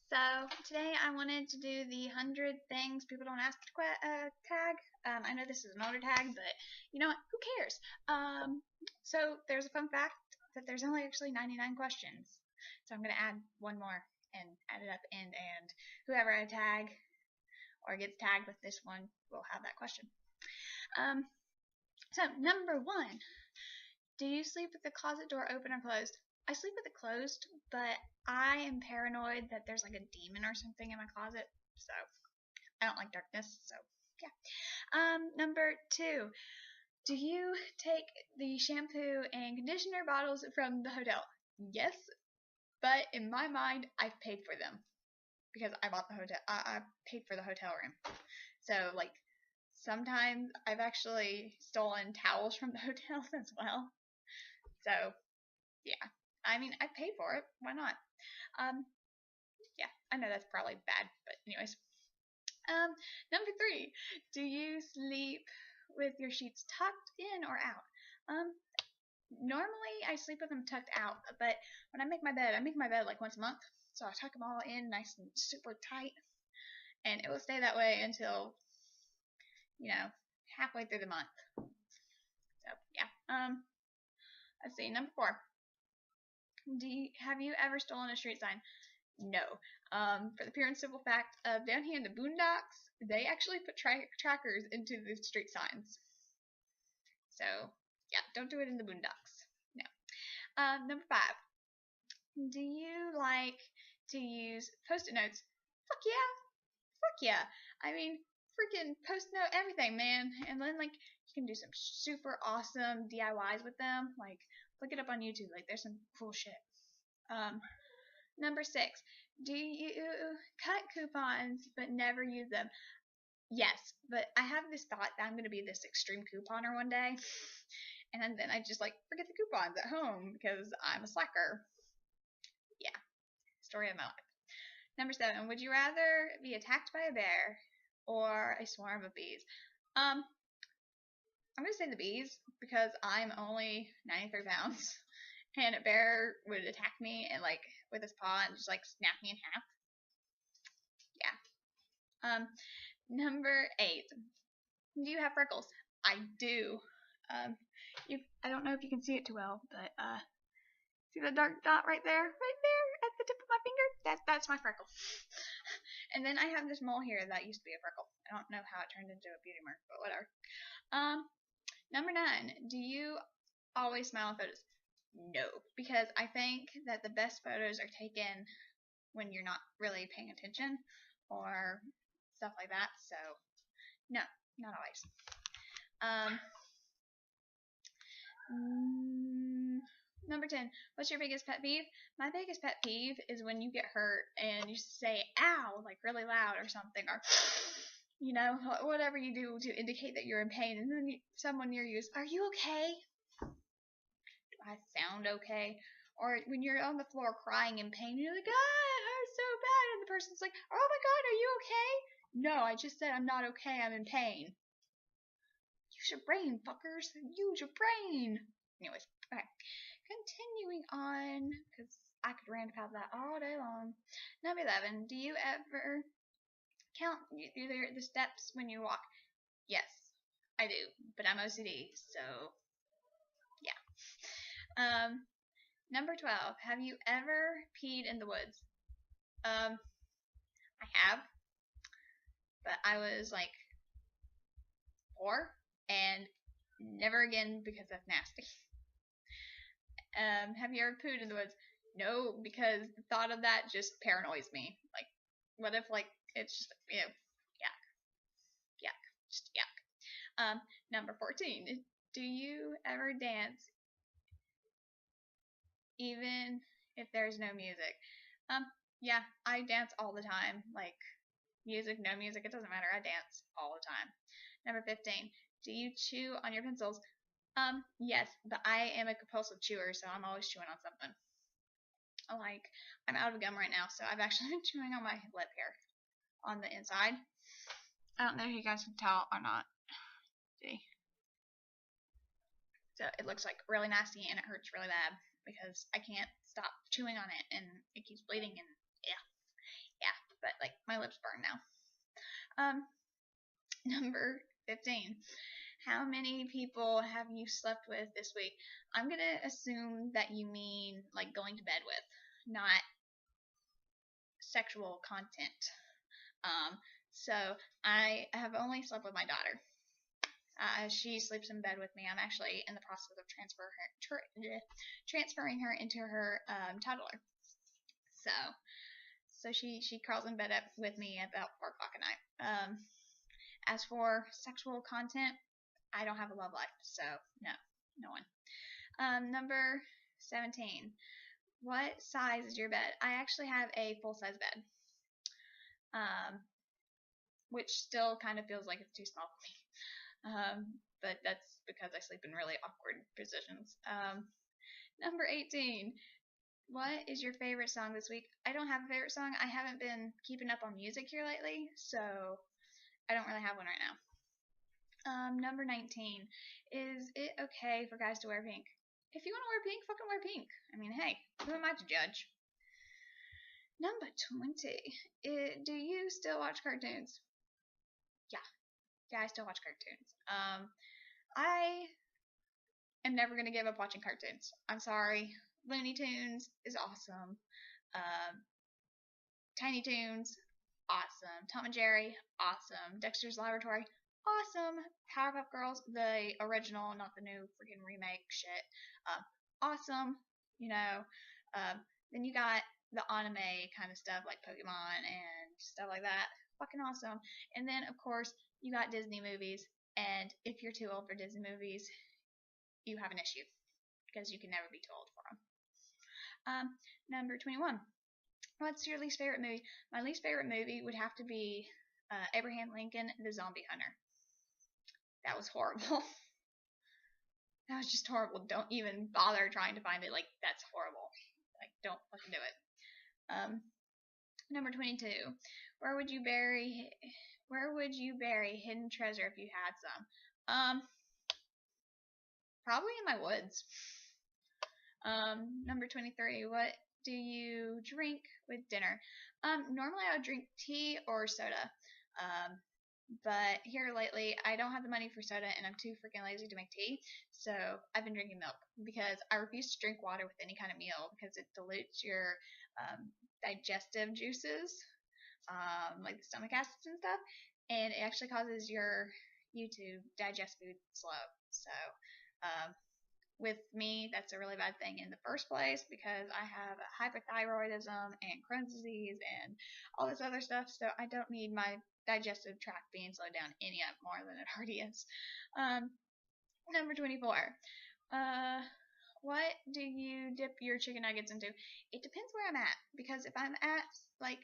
So today I wanted to do the 100 things people don't ask to tag. I know this is an older tag, but you know what? Who cares? So there's a fun fact that there's only actually 99 questions. So I'm going to add one more and add it up and whoever I tag or gets tagged with this one will have that question. So number 1, do you sleep with the closet door open or closed? I sleep with it closed, but I am paranoid that there's like a demon or something in my closet, so I don't like darkness, so yeah. Number 2, do you take the shampoo and conditioner bottles from the hotel? Yes, but in my mind, I've paid for them because I bought the hotel. I paid for the hotel room, so like sometimes I've actually stolen towels from the hotels as well. So yeah. I mean, I paid for it. Why not? Yeah, I know that's probably bad, but anyways. Number 3, do you sleep with your sheets tucked in or out? Normally I sleep with them tucked out, but when I make my bed like once a month, so I tuck them all in nice and super tight, and it will stay that way until, you know, halfway through the month. So yeah. Let's see. Number 4. Have you ever stolen a street sign? No. For the pure and simple fact of down here in the boondocks, they actually put trackers into the street signs. So, yeah, don't do it in the boondocks. No. Number 5. Do you like to use Post-it notes? Fuck yeah. Fuck yeah. I mean, freaking Post-it note everything, man. And then, like, you can do some super awesome DIYs with them. Like, look it up on YouTube. Like, there's some cool shit. Number 6. Do you cut coupons but never use them? Yes, but I have this thought that I'm going to be this extreme couponer one day. And then I just, like, forget the coupons at home because I'm a slacker. Yeah. Story of my life. Number 7. Would you rather be attacked by a bear or a swarm of bees? I'm going to say the bees because I'm only 93 pounds. And a bear would attack me and, like, with his paw and just, like, snap me in half. Yeah. Number 8. Do you have freckles? I do. I don't know if you can see it too well, but see the dark dot right there? Right there at the tip of my finger? That's my freckle. And then I have this mole here that used to be a freckle. I don't know how it turned into a beauty mark, but whatever. Number 9. Do you always smile in photos? No, because I think that the best photos are taken when you're not really paying attention or stuff like that. So, no, not always. Number 10. What's your biggest pet peeve? My biggest pet peeve is when you get hurt and you say "ow" like really loud or something, or you know, whatever you do to indicate that you're in pain, and then someone near you is, "Are you okay? Do I sound okay?" Or when you're on the floor crying in pain, you're like, "Ah, it hurts so bad," and the person's like, "Oh my God, are you okay?" No, I just said I'm not okay. I'm in pain. Use your brain, fuckers. Use your brain. Anyways, okay. Continuing on, because I could rant about that all day long. Number 11. Do you ever count the steps when you walk? Yes, I do, but I'm OCD, so yeah. Number 12. Have you ever peed in the woods? I have, but I was like 4, and never again because that's nasty. Have you ever pooed in the woods? No, because the thought of that just paranoids me. Like, what if, like, it's just, you know, yuck, just yuck. Number 14. Do you ever dance even if there's no music? Yeah, I dance all the time. Like, music, no music, it doesn't matter. I dance all the time. Number 15. Do you chew on your pencils? Yes, but I am a compulsive chewer, so I'm always chewing on something. Like, I'm out of gum right now, so I've actually been chewing on my lip here, on the inside. I don't know if you guys can tell or not. See? So it looks like really nasty, and it hurts really bad, because I can't stop chewing on it, and it keeps bleeding, and yeah. but like my lips burn now. Number 15. How many people have you slept with this week? I'm going to assume that you mean like going to bed with, not sexual content. So I have only slept with my daughter. She sleeps in bed with me. I'm actually in the process of transferring her into her toddler. So she crawls in bed up with me about 4 o'clock at night. As for sexual content, I don't have a love life, so no one. Number 17. What size is your bed? I actually have a full-size bed, which still kind of feels like it's too small for me. But that's because I sleep in really awkward positions. Number 18. What is your favorite song this week? I don't have a favorite song. I haven't been keeping up on music here lately, so I don't really have one right now. Number 19. Is it okay for guys to wear pink? If you want to wear pink, fucking wear pink. I mean, hey, who am I to judge? Number 20. Do you still watch cartoons? Yeah, I still watch cartoons. I am never going to give up watching cartoons. I'm sorry. Looney Tunes is awesome. Tiny Toons, awesome. Tom and Jerry, awesome. Dexter's Laboratory, awesome. Powerpuff Girls, the original, not the new freaking remake shit, awesome. Then you got the anime kind of stuff like Pokemon and stuff like that, fucking awesome. And then, of course, you got Disney movies, and if you're too old for Disney movies, you have an issue, because you can never be too old for them. Number 21. What's your least favorite movie? My least favorite movie would have to be Abraham Lincoln, The Zombie Hunter. That was horrible. That was just horrible. Don't even bother trying to find it. Like, that's horrible. Like, don't fucking do it. Number 22. Where would you bury hidden treasure if you had some? Probably in my woods. Number 23. What do you drink with dinner? Normally I would drink tea or soda. But here lately I don't have the money for soda and I'm too freaking lazy to make tea. So I've been drinking milk because I refuse to drink water with any kind of meal because it dilutes your digestive juices, like the stomach acids and stuff, and it actually causes you to digest food slow. So with me, that's a really bad thing in the first place because I have hypothyroidism and Crohn's disease and all this other stuff, so I don't need my digestive tract being slowed down any more than it already is. Number 24. What do you dip your chicken nuggets into? It depends where I'm at, because if I'm at like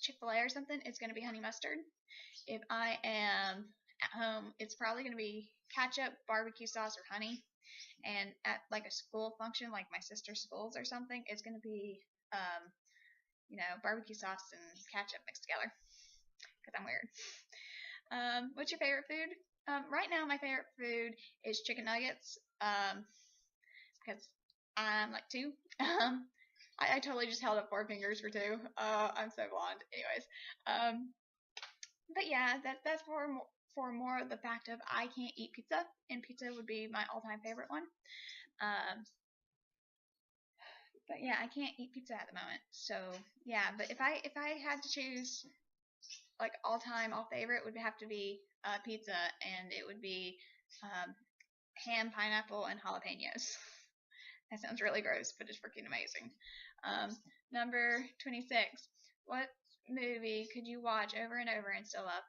Chick-fil-A or something, it's going to be honey mustard. If I am at home, it's probably going to be ketchup, barbecue sauce, or honey. And at like a school function, like my sister's schools or something, it's going to be, barbecue sauce and ketchup mixed together. Because I'm weird. What's your favorite food? Right now, my favorite food is chicken nuggets. Because I'm like 2. I totally just held up 4 fingers for 2. I'm so blonde. Anyways. But yeah, that's for more of the fact of I can't eat pizza, and pizza would be my all-time favorite one. But yeah, I can't eat pizza at the moment. So yeah, but if I had to choose like all-time favorite, would have to be pizza, and it would be ham, pineapple, and jalapenos. That sounds really gross, but it's freaking amazing. Number 26. What movie could you watch over and over and still love?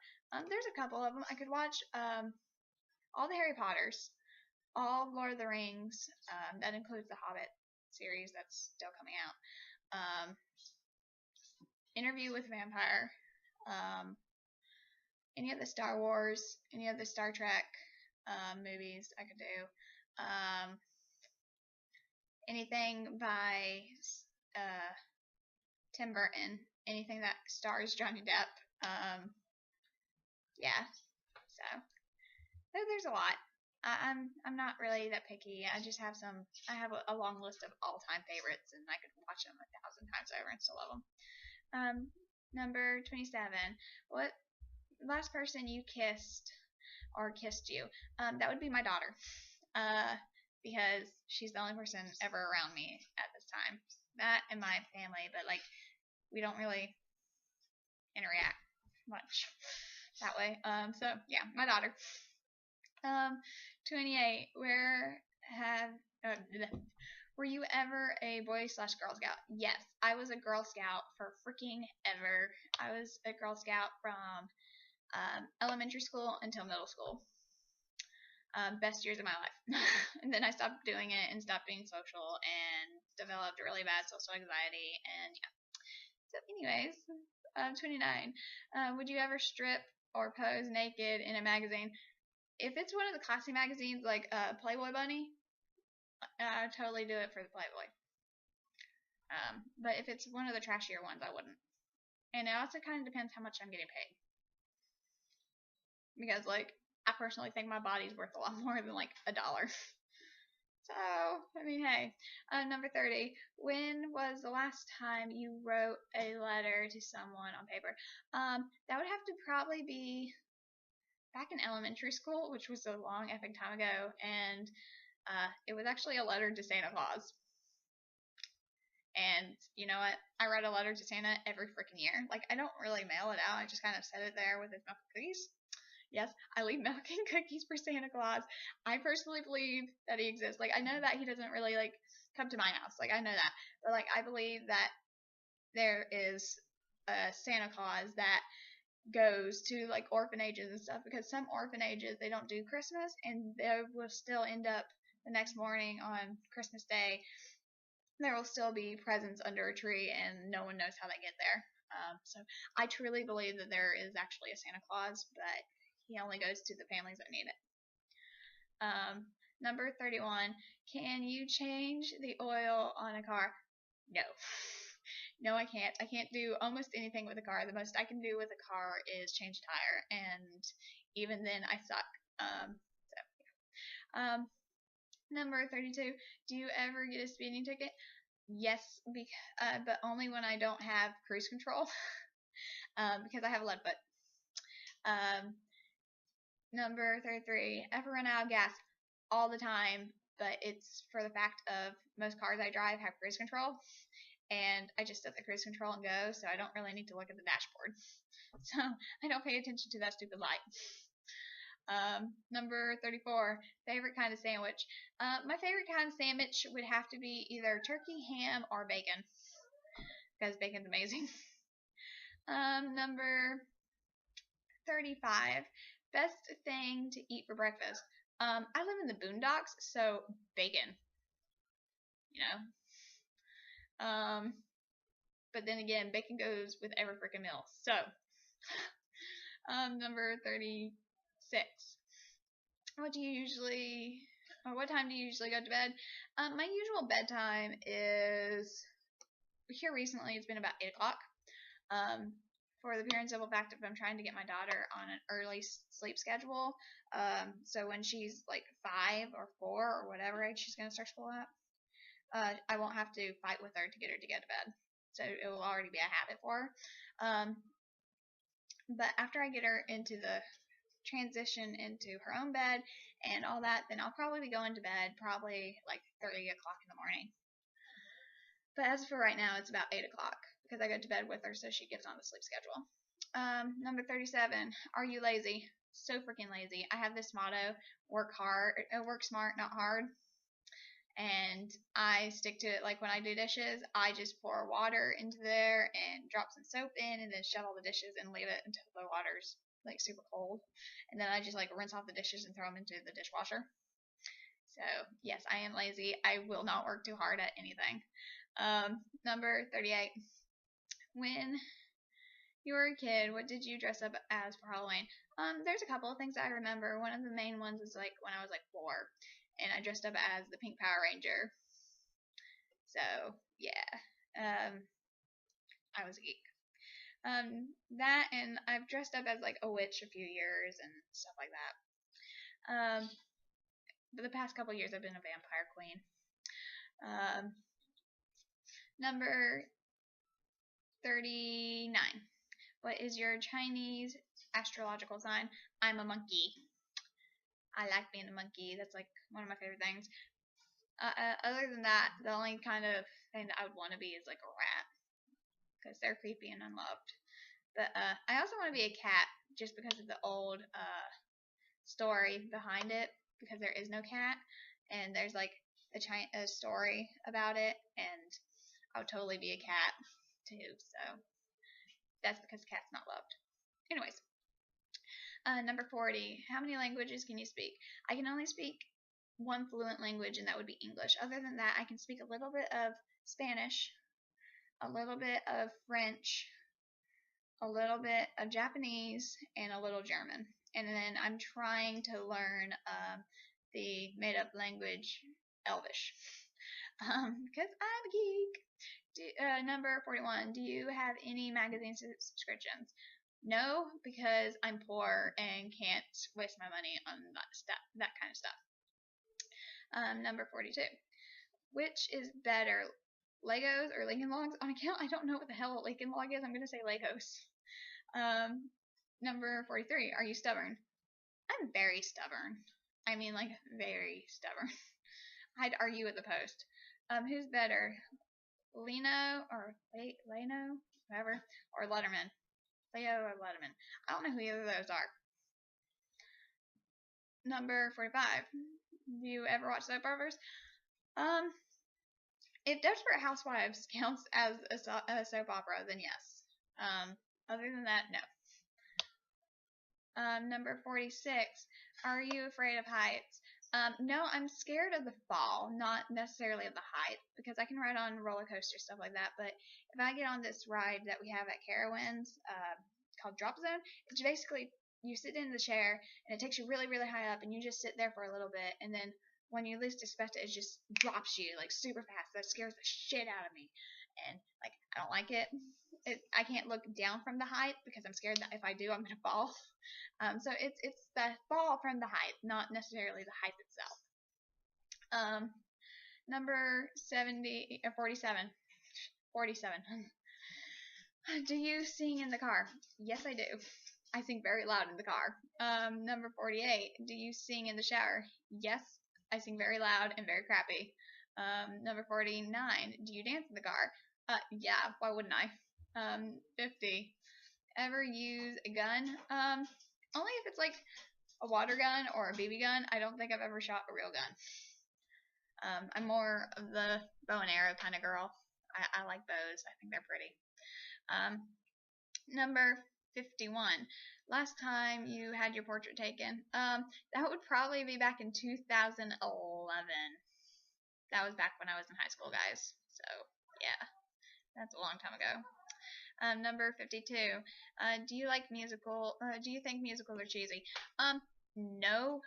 There's a couple of them. I could watch all the Harry Potters, all Lord of the Rings. That includes the Hobbit series that's still coming out. Interview with a Vampire. Any of the Star Wars, any of the Star Trek movies I could do. Anything by Tim Burton. Anything that stars Johnny Depp. Yeah. So there's a lot. I'm not really that picky. I just have I have a long list of all-time favorites, and I could watch them 1,000 times over and still love them. Number 27. What last person you kissed or kissed you? That would be my daughter. Because she's the only person ever around me at this time. That and my family, but like we don't really interact much that way. So yeah, my daughter. 28. Were you ever a boy/girl scout? Yes, I was a Girl Scout for freaking ever. I was a Girl Scout from elementary school until middle school. Best years of my life. And then I stopped doing it and stopped being social and developed really bad social anxiety. And yeah. So anyways, 29. Would you ever strip or pose naked in a magazine? If it's one of the classy magazines like Playboy Bunny, I would totally do it for the Playboy. But if it's one of the trashier ones, I wouldn't. And it also kind of depends how much I'm getting paid. Because, like, I personally think my body's worth a lot more than, like, $1. So, I mean, hey. Number 30. When was the last time you wrote a letter to someone on paper? That would have to probably be back in elementary school, which was a long epic time ago, and it was actually a letter to Santa Claus. And you know what? I write a letter to Santa every freaking year. Like, I don't really mail it out. I just kind of set it there with his milk and cookies. Yes, I leave milk and cookies for Santa Claus. I personally believe that he exists. Like, I know that he doesn't really, like, come to my house. Like, I know that. But, like, I believe that there is a Santa Claus that goes to, like, orphanages and stuff. Because some orphanages, they don't do Christmas. And they will still end up the next morning on Christmas Day. There will still be presents under a tree, and no one knows how they get there. So I truly believe that there is actually a Santa Claus, but he only goes to the families that need it. Number 31. Can you change the oil on a car? No. No, I can't. I can't do almost anything with a car. The most I can do with a car is change a tire, and even then I suck. Number 32. Do you ever get a speeding ticket? Yes, but only when I don't have cruise control, because I have a lead foot. Number 33. Ever run out of gas? All the time, but it's for the fact of most cars I drive have cruise control, and I just set the cruise control and go, so I don't really need to look at the dashboard. So I don't pay attention to that stupid light. Number 34. Favorite kind of sandwich? My favorite kind of sandwich would have to be either turkey, ham, or bacon, because bacon's amazing. Number 35. Best thing to eat for breakfast? I live in the boondocks, so bacon. You know? But then again, bacon goes with every freaking meal. So, number 36. What time do you usually go to bed? My usual bedtime is, here recently it's been about 8 o'clock. For the pure and simple fact of I'm trying to get my daughter on an early sleep schedule. So when she's like 5 or 4 or whatever age she's going to start school at, I won't have to fight with her to get to bed. So it will already be a habit for her. But after I get her into the transition into her own bed and all that, then I'll probably be going to bed probably like 3 o'clock in the morning. But as for right now, it's about 8 o'clock because I go to bed with her so she gets on the sleep schedule. Number 37. Are you lazy? So freaking lazy. I have this motto: work smart, not hard. And I stick to it. Like when I do dishes, I just pour water into there and drop some soap in and then shove all the dishes and leave it until the water's like super cold. And then I just like rinse off the dishes and throw them into the dishwasher. So yes, I am lazy. I will not work too hard at anything. Number 38. When you were a kid, what did you dress up as for Halloween? There's a couple of things I remember. One of the main ones is like when I was like 4, and I dressed up as the Pink Power Ranger. So yeah, I was a geek. That, and I've dressed up as like a witch a few years and stuff like that. But the past couple years I've been a vampire queen. Number 39. What is your Chinese astrological sign? I'm a monkey. I like being a monkey. That's like one of my favorite things. Other than that, the only kind of thing that I would want to be is like a rat, because they're creepy and unloved. But I also want to be a cat, just because of the old story behind it, because there is no cat, and there's like a story about it, and I would totally be a cat too. So that's because the cat's not loved. Anyways, number 40. How many languages can you speak? I can only speak one fluent language, and that would be English. Other than that, I can speak a little bit of Spanish, a little bit of French, a little bit of Japanese, and a little German. And then I'm trying to learn the made-up language Elvish, because I'm a geek. Number 41. Do you have any magazine subscriptions? No, because I'm poor and can't waste my money on that kind of stuff. Number 42. Which is better, Legos or Lincoln Logs? On account I don't know what the hell a Lincoln Log is, I'm going to say Legos. Number 43. Are you stubborn? I'm very stubborn. I mean, like, very stubborn. I'd argue with the post. Who's better, Leno or Leno, whatever, or Letterman? Leo or Letterman? I don't know who either of those are. Number 45. Do you ever watch soap operas? If Desperate Housewives counts as a soap opera, then yes. Other than that, no. Number 46. Are you afraid of heights? No, I'm scared of the fall, not necessarily of the height, because I can ride on roller coasters, stuff like that. But if I get on this ride that we have at Carowinds, called Drop Zone, it's basically you sit in the chair and it takes you really, really high up, and you just sit there for a little bit, and then when you least expect it, it just drops you like super fast. That scares the shit out of me, and like I don't like it. I can't look down from the height because I'm scared that if I do, I'm gonna fall. So it's the fall from the height, not necessarily the height itself. Number 70 or 47. 47. Do you sing in the car? Yes, I do. I sing very loud in the car. Number 48. Do you sing in the shower? Yes, I sing very loud and very crappy. Number 49. Do you dance in the car? Yeah, why wouldn't I? 50. Ever use a gun? Only if it's like a water gun or a BB gun. I don't think I've ever shot a real gun. I'm more of the bow and arrow kind of girl. I like bows. I think they're pretty. Number 51. Last time you had your portrait taken? That would probably be back in 2011. That was back when I was in high school, guys. So, yeah. That's a long time ago. Number 52. Do you think musicals are cheesy? No.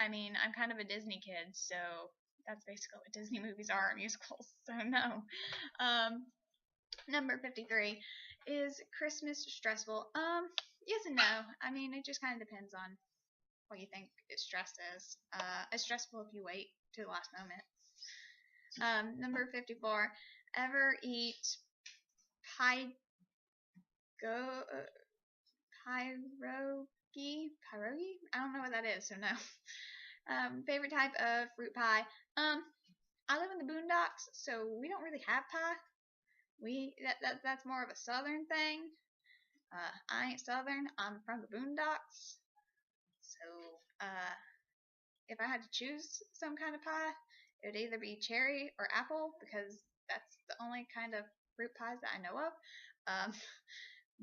I mean, I'm kind of a Disney kid, so that's basically what Disney movies are, musicals. So no. Number 53. Is Christmas stressful? Yes and no. I mean, it just kind of depends on what you think stress is. It's stressful if you wait to the last moment. Number 54. Ever eat pierogi? I don't know what that is, so no. Favorite type of fruit pie? I live in the boondocks, so we don't really have pie. That's more of a southern thing. I ain't southern. I'm from the boondocks. So, if I had to choose some kind of pie, it would either be cherry or apple, because that's the only kind of fruit pies that I know of.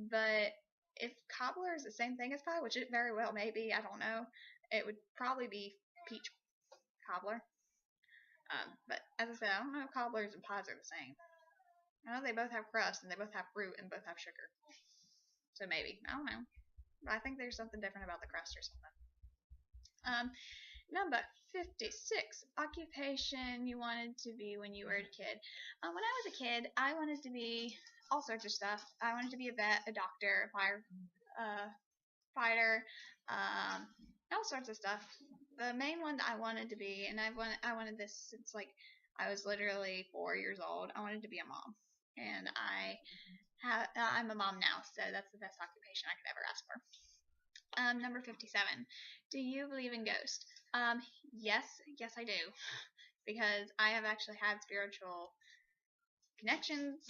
But if cobbler is the same thing as pie, which it very well may be, I don't know, it would probably be peach cobbler. But as I said, I don't know if cobblers and pies are the same. I know they both have crust, and they both have fruit, and both have sugar. So maybe. I don't know. But I think there's something different about the crust or something. Number 56. Occupation you wanted to be when you were a kid. When I was a kid, I wanted to be all sorts of stuff. I wanted to be a vet, a doctor, a fighter, all sorts of stuff. The main one that I wanted to be, and I wanted this since like I was literally 4 years old. I wanted to be a mom, and I I'm a mom now, so that's the best occupation I could ever ask for. Number 57. Do you believe in ghosts? Yes, I do, because I have actually had spiritual connections,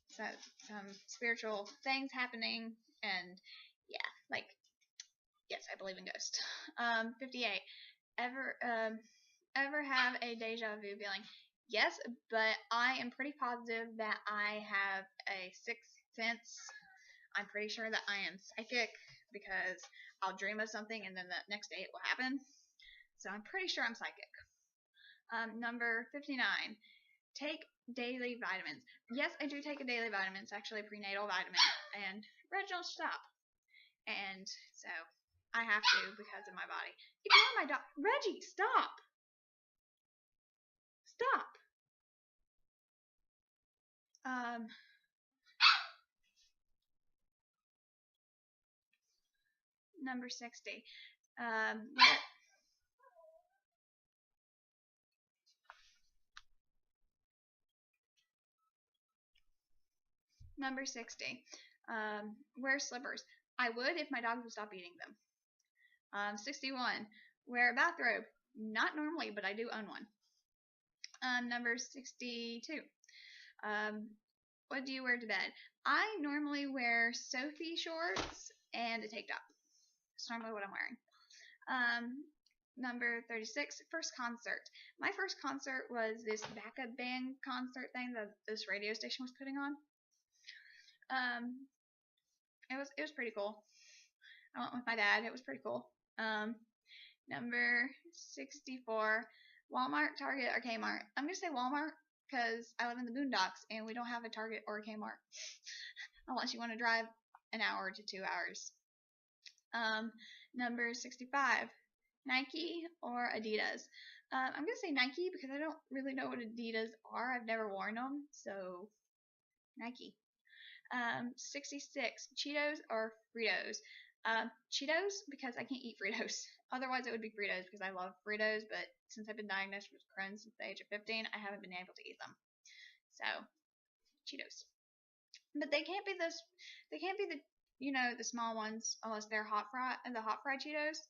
so some spiritual things happening, and yeah, like, yes, I believe in ghosts. 58. Ever have a deja vu feeling? Yes, but I am pretty positive that I have a sixth sense. I'm pretty sure that I am psychic because I'll dream of something and then the next day it will happen. So I'm pretty sure I'm psychic. Number 59. Take daily vitamins. Yes, I do take a daily vitamin. It's actually a prenatal vitamin. And Reginald, stop. And so I have to because of my body. Ignore my dog. Reggie, stop. Stop. Number 60. Number 60. Wear slippers. I would if my dog would stop eating them. 61. Wear a bathrobe. Not normally, but I do own one. Number 62. What do you wear to bed? I normally wear Sophie shorts and a tank top. That's normally what I'm wearing. Number 36, first concert. My first concert was this backup band concert thing that this radio station was putting on. It was pretty cool. I went with my dad. It was pretty cool. Number 64, Walmart, Target, or Kmart. I'm gonna say Walmart because I live in the boondocks and we don't have a Target or a Kmart unless you want to drive an hour to 2 hours. Number 65, Nike or Adidas. I'm gonna say Nike because I don't really know what Adidas are. I've never worn them, so Nike. 66, Cheetos or Fritos. Cheetos because I can't eat Fritos. Otherwise, it would be Fritos because I love Fritos, but since I've been diagnosed with Crohn's since the age of 15, I haven't been able to eat them. So, Cheetos. But they can't be the the small ones unless they're the hot fried Cheetos.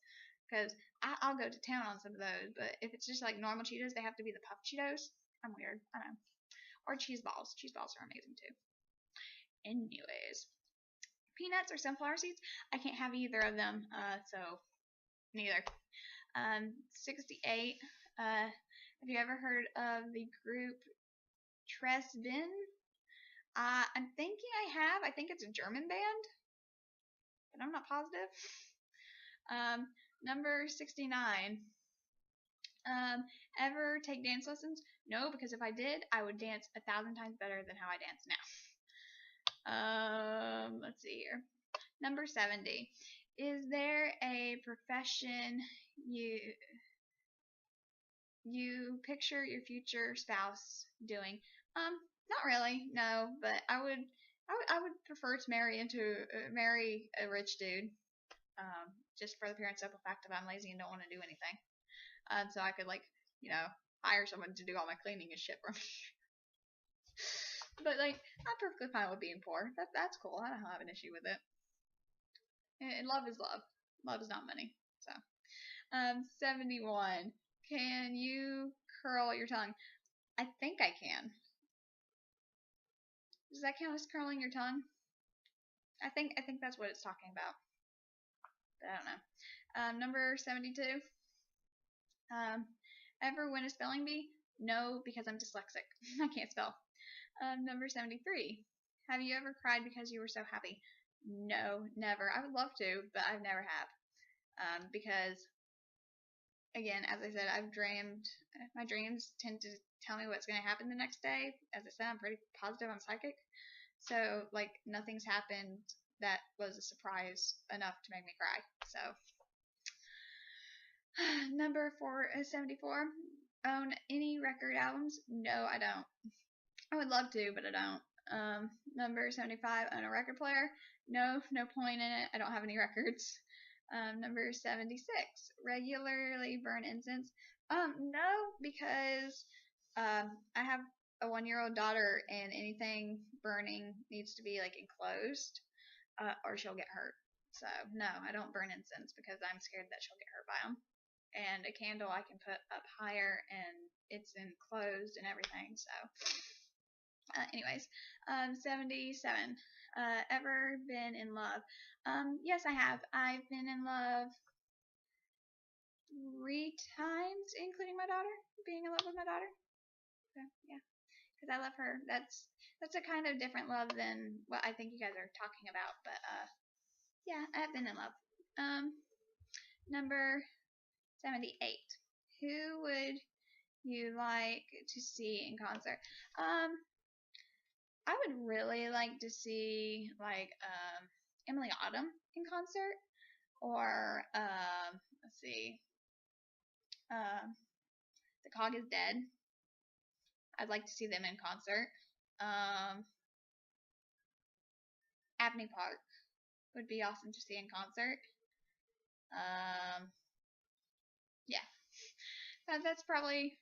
Because I'll go to town on some of those, but if it's just like normal Cheetos, they have to be the puff Cheetos. I'm weird. I know. Or cheese balls. Cheese balls are amazing too. Anyways, peanuts or sunflower seeds. I can't have either of them, so neither. 68. Have you ever heard of the group Tresvin? I'm thinking I have. I think it's a German band, but I'm not positive. Number 69. Ever take dance lessons? No, because if I did, I would dance 1,000 times better than how I dance now. Let's see here. Number 70. Is there a profession you picture your future spouse doing? Not really, no, but I would prefer to marry a rich dude. Just for the pure and simple fact that I'm lazy and don't want to do anything. So I could hire someone to do all my cleaning and shit for me. But I'm perfectly fine with being poor. That's cool. I don't have an issue with it. And love is love. Love is not money. So, 71. Can you curl your tongue? I think I can. Does that count as curling your tongue? I think that's what it's talking about. But I don't know. Number 72. Ever win a spelling bee? No, because I'm dyslexic. I can't spell. Number 73. Have you ever cried because you were so happy? No, never. I would love to, but I've never have. Because, again, as I said, my dreams tend to tell me what's going to happen the next day. As I said, I'm pretty positive I'm psychic. So, nothing's happened that was a surprise enough to make me cry. So, number 74. Own any record albums? No, I don't. I would love to, but I don't. Number 75. Own a record player? No point in it. I don't have any records. Number 76. Regularly burn incense? No, because I have a 1-year-old daughter, and anything burning needs to be like enclosed, or she'll get hurt. So no, I don't burn incense because I'm scared that she'll get hurt by them. And a candle I can put up higher and it's enclosed and everything. So, anyways, 77. Ever been in love? Yes, I have. I've been in love 3 times, including my daughter. Being in love with my daughter. So, yeah, because I love her. That's a kind of different love than what I think you guys are talking about. But yeah, I have been in love. Number 78. Who would you like to see in concert? I would really like to see like Emily Autumn in concert, or let's see, The Cog is Dead. I'd like to see them in concert. Abney Park would be awesome to see in concert. Yeah, that's probably.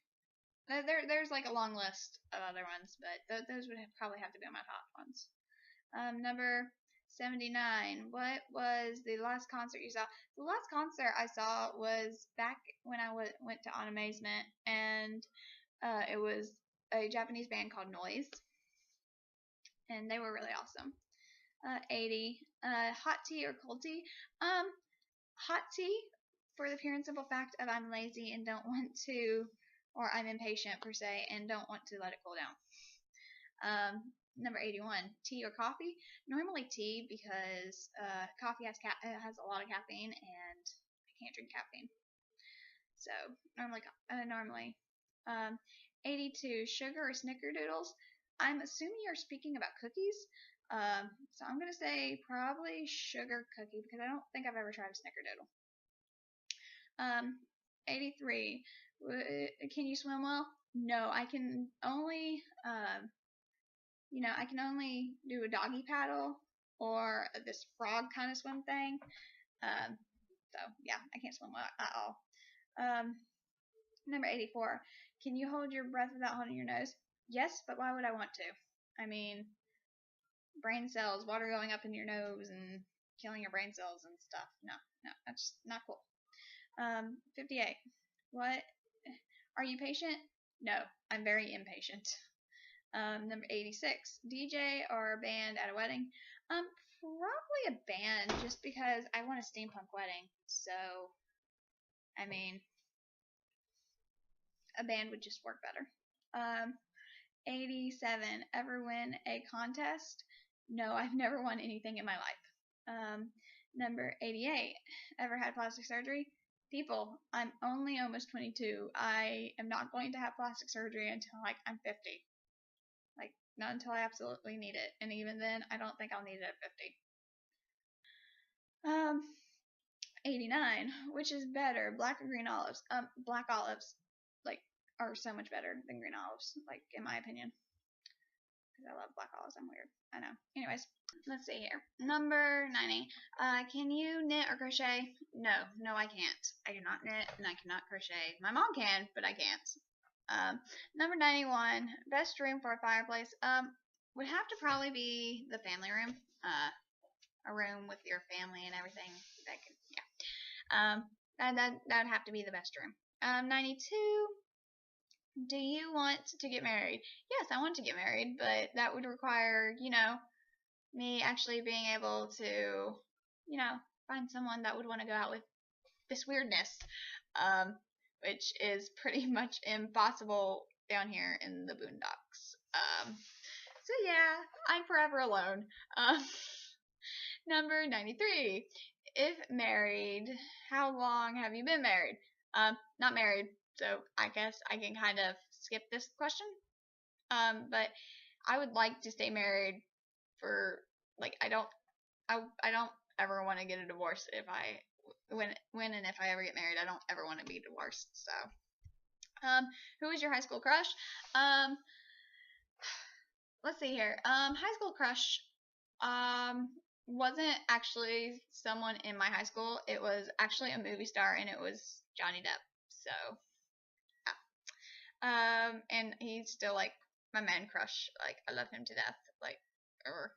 There's like a long list of other ones, but those would probably have to be on my top ones. Number 79. What was the last concert you saw? The last concert I saw was back when I went to On Amazement, and it was a Japanese band called Noise, and they were really awesome. 80. Hot tea or cold tea? Hot tea, for the pure and simple fact of I'm lazy and don't want to, or I'm impatient per se, and don't want to let it cool down. Number 81, tea or coffee? Normally tea, because coffee has a lot of caffeine, and I can't drink caffeine. So normally. 82, sugar or snickerdoodles? I'm assuming you're speaking about cookies. So I'm gonna say probably sugar cookie, because I don't think I've ever tried a snickerdoodle. 83. Can you swim well? No, I can only I can only do a doggy paddle or this frog kind of swim thing. So yeah, I can't swim well at all. Number 84. Can you hold your breath without holding your nose? Yes, but why would I want to? I mean, brain cells, water going up in your nose and killing your brain cells and stuff. No, that's not cool. 58. What? Are you patient? No, I'm very impatient. Number 86. DJ or a band at a wedding? Probably a band, just because I want a steampunk wedding. So, I mean, a band would just work better. 87. Ever win a contest? No, I've never won anything in my life. Number 88. Ever had plastic surgery? People, I'm only almost 22. I am not going to have plastic surgery until I'm 50. Not until I absolutely need it. And even then, I don't think I'll need it at 50. 89. Which is better, black or green olives? Black olives, are so much better than green olives, in my opinion. Because I love black olives. I'm weird. I know. Anyways, let's see here. Number 90. Can you knit or crochet? No, I can't. I cannot knit and I cannot crochet. My mom can, but I can't. Number 91. Best room for a fireplace? Would have to probably be the family room. A room with your family and everything. That would have to be the best room. 92. Do you want to get married? Yes, I want to get married, but that would require, me actually being able to, find someone that would want to go out with this weirdness, which is pretty much impossible down here in the boondocks. So yeah, I'm forever alone. Number 93. If married, how long have you been married? Not married. So I guess I can kind of skip this question. But I would like to stay married for I don't ever want to get a divorce when and if I ever get married. I don't ever want to be divorced. So, who is your high school crush? Let's see here. High school crush wasn't actually someone in my high school. It was actually a movie star, and it was Johnny Depp. So. And he's still my man crush. I love him to death. Or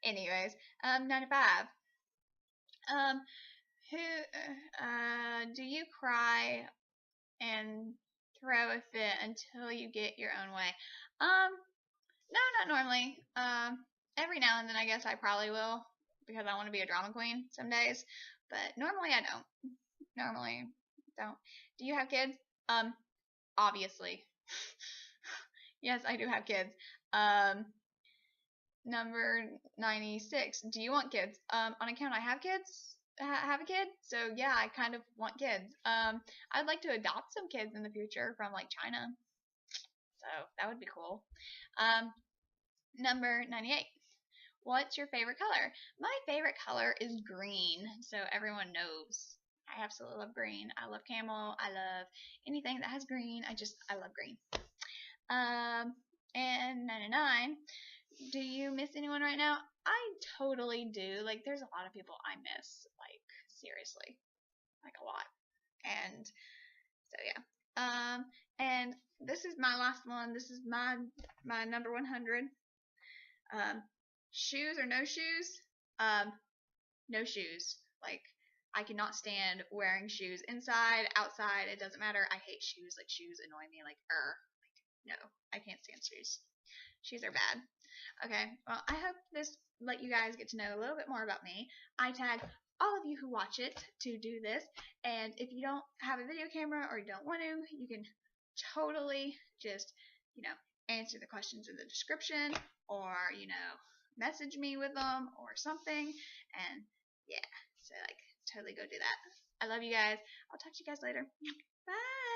anyways, 95. Who do you cry and throw a fit until you get your own way? No, not normally. Every now and then I guess I probably will because I want to be a drama queen some days, but normally I don't. Normally don't. Do you have kids? Obviously. Yes, I do have kids. Number 96. Do you want kids? On account I have kids, have a kid, so yeah, I kind of want kids. I'd like to adopt some kids in the future from like China, so that would be cool. Number 98. What's your favorite color? My favorite color is green, so everyone knows. I absolutely love green. I love camel. I love anything that has green. I love green. And 99. Do you miss anyone right now? I totally do. Like, there's a lot of people I miss. Like, seriously. Like, a lot. And, so yeah. And this is my last one. This is my number 100. Shoes or no shoes? No shoes. Like, I cannot stand wearing shoes inside, outside. It doesn't matter. I hate shoes. Like, shoes annoy me. Like, no, I can't stand shoes. Shoes are bad. Okay, well, I hope this let you guys get to know a little bit more about me. I tag all of you who watch it to do this, and if you don't have a video camera or you don't want to, you can totally just, answer the questions in the description, or, message me with them or something, and yeah, so, like, totally go do that. I love you guys. I'll talk to you guys later. Bye!